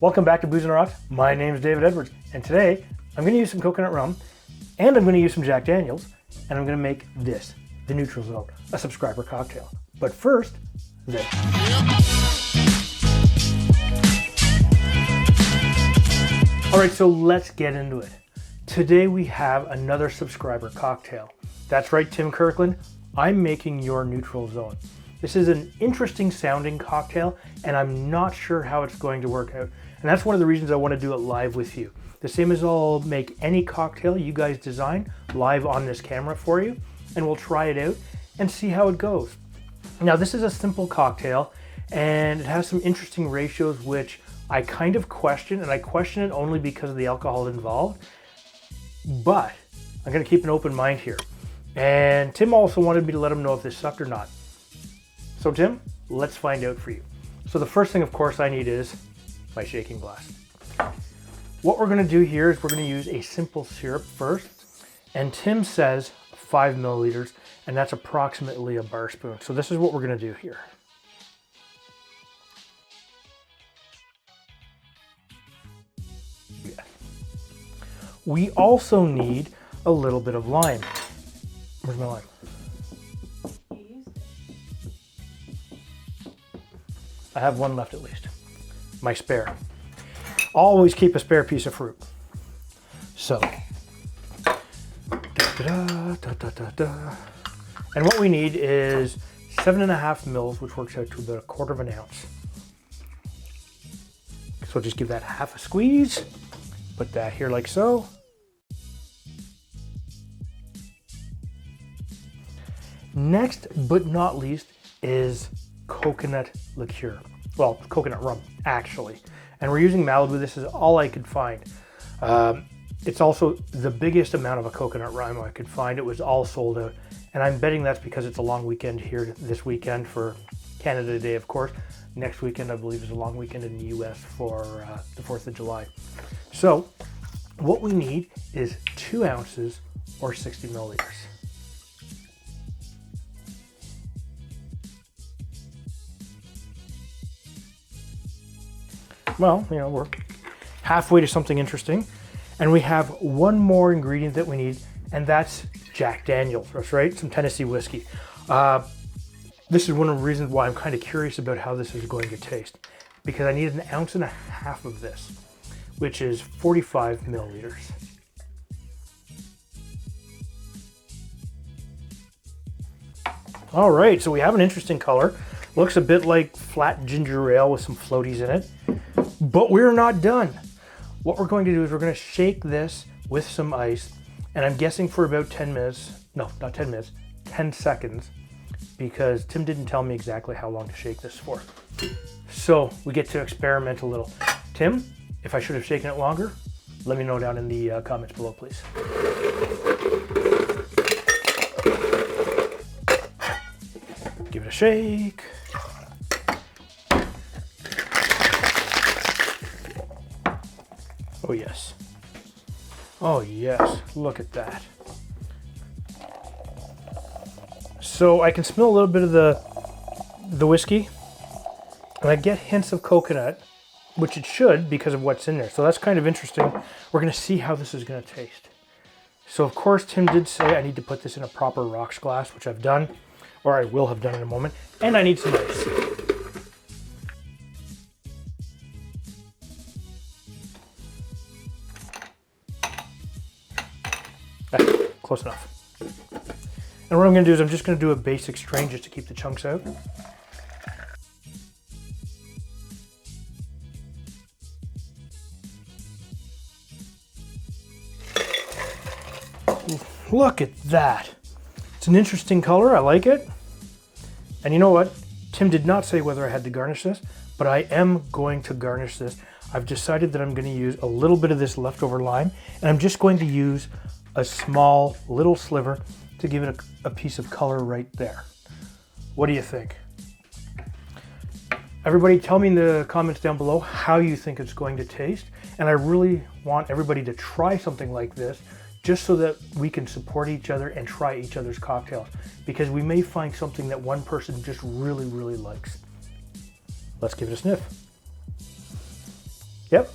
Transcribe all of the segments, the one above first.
Welcome back to Booze and Rocks. My name is David Edwards, and today I'm going to use some coconut rum, and I'm going to use some Jack Daniels, and I'm going to make this, the Neutral Zone, a subscriber cocktail. But first, this. All right, so let's get into it. Today we have another subscriber cocktail. That's right, Tim Kirkland, I'm making your Neutral Zone. This is an interesting sounding cocktail, and I'm not sure how it's going to work out. And that's one of the reasons I want to do it live with you. The same as I'll make any cocktail you guys design live on this camera for you, and we'll try it out and see how it goes. Now, this is a simple cocktail, and it has some interesting ratios which I kind of question, and I question it only because of the alcohol involved. But I'm going to keep an open mind here. And Tim also wanted me to let him know if this sucked or not. So Tim, let's find out for you. So the first thing, of course, I need is my shaking glass. What we're going to do here is we're going to use a simple syrup first. And Tim says 5 milliliters, and that's approximately a bar spoon. So this is what we're going to do here. Yeah. We also need a little bit of lime. Where's my lime? I have one left at least. My spare. Always keep a spare piece of fruit. So, and what we need is 7.5 mils, which works out to about 1/4 ounce. So just give that half a squeeze. Put that here like so. Next but not least is coconut liqueur. Well, coconut rum, actually. And we're using Malibu. This is all I could find. It's also the biggest amount of a coconut rum I could find. It was all sold out. And I'm betting that's because it's a long weekend here this weekend for Canada Day, of course. Next weekend, I believe, is a long weekend in the US for the 4th of July. So what we need is 2 ounces or 60 milliliters. Well, you know, we're halfway to something interesting. And we have one more ingredient that we need, and that's Jack Daniels. That's right, some Tennessee whiskey. This is one of the reasons why I'm kind of curious about how this is going to taste, because I need 1.5 ounces of this, which is 45 milliliters. All right, so we have an interesting color. Looks a bit like flat ginger ale with some floaties in it. But we're not done. What we're going to do is we're going to shake this with some ice, and I'm guessing for about 10 minutes, no, not 10 minutes, 10 seconds, because Tim didn't tell me exactly how long to shake this for. So we get to experiment a little. Tim, if I should have shaken it longer, let me know down in the comments below, please. Give it a shake. Oh yes. Oh yes, look at that. So I can smell a little bit of the whiskey, and I get hints of coconut, which it should because of what's in there. So that's kind of interesting. We're gonna see how this is gonna taste. So of course, Tim did say I need to put this in a proper rocks glass, which I've done, or I will have done in a moment, and I need some ice. Close enough. And what I'm going to do is I'm just going to do a basic strain just to keep the chunks out. Look at that. It's an interesting color. I like it. And you know what? Tim did not say whether I had to garnish this, but I am going to garnish this. I've decided that I'm going to use a little bit of this leftover lime, and I'm just going to use a small little sliver to give it a piece of color right there. What do you think? Everybody tell me in the comments down below how you think it's going to taste. And I really want everybody to try something like this just so that we can support each other and try each other's cocktails, because we may find something that one person just really, really likes. Let's give it a sniff. Yep,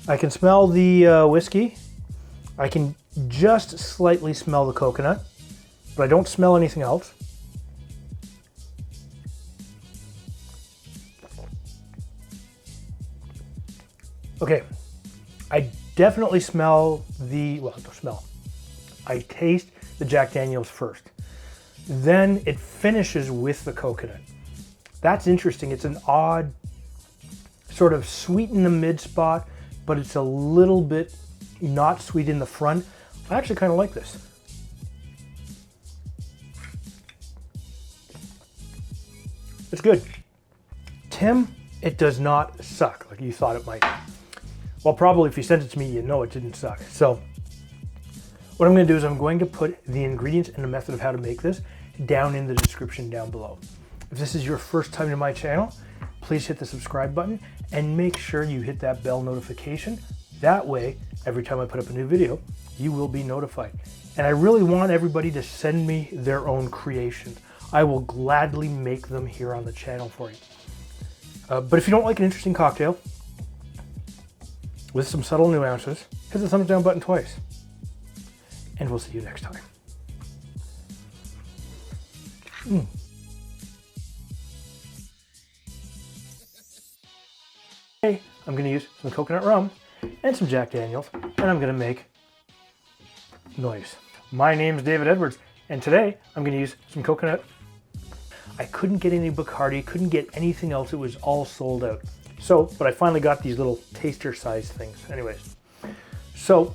I can smell the whiskey. I can just slightly smell the coconut, but I don't smell anything else. Okay, I definitely smell the, well, don't smell. I taste the Jack Daniel's first. Then it finishes with the coconut. That's interesting. It's an odd sort of sweet in the mid spot, but it's a little bit not sweet in the front. I actually kind of like this. It's good. Tim, it does not suck like you thought it might. Well, probably if you sent it to me, you know it didn't suck. So what I'm going to do is I'm going to put the ingredients and the method of how to make this down in the description down below. If this is your first time to my channel, please hit the subscribe button and make sure you hit that bell notification. That way, every time I put up a new video, you will be notified. And I really want everybody to send me their own creations. I will gladly make them here on the channel for you. But if you don't like an interesting cocktail with some subtle nuances, hit the thumbs down button twice. And we'll see you next time. Today, I'm going to use some coconut rum and some Jack Daniels, and I'm going to make noise. My name's David Edwards, and today I'm going to use some coconut. I couldn't get any Bacardi, couldn't get anything else. It was all sold out. So, but I finally got these little taster size things. Anyways, so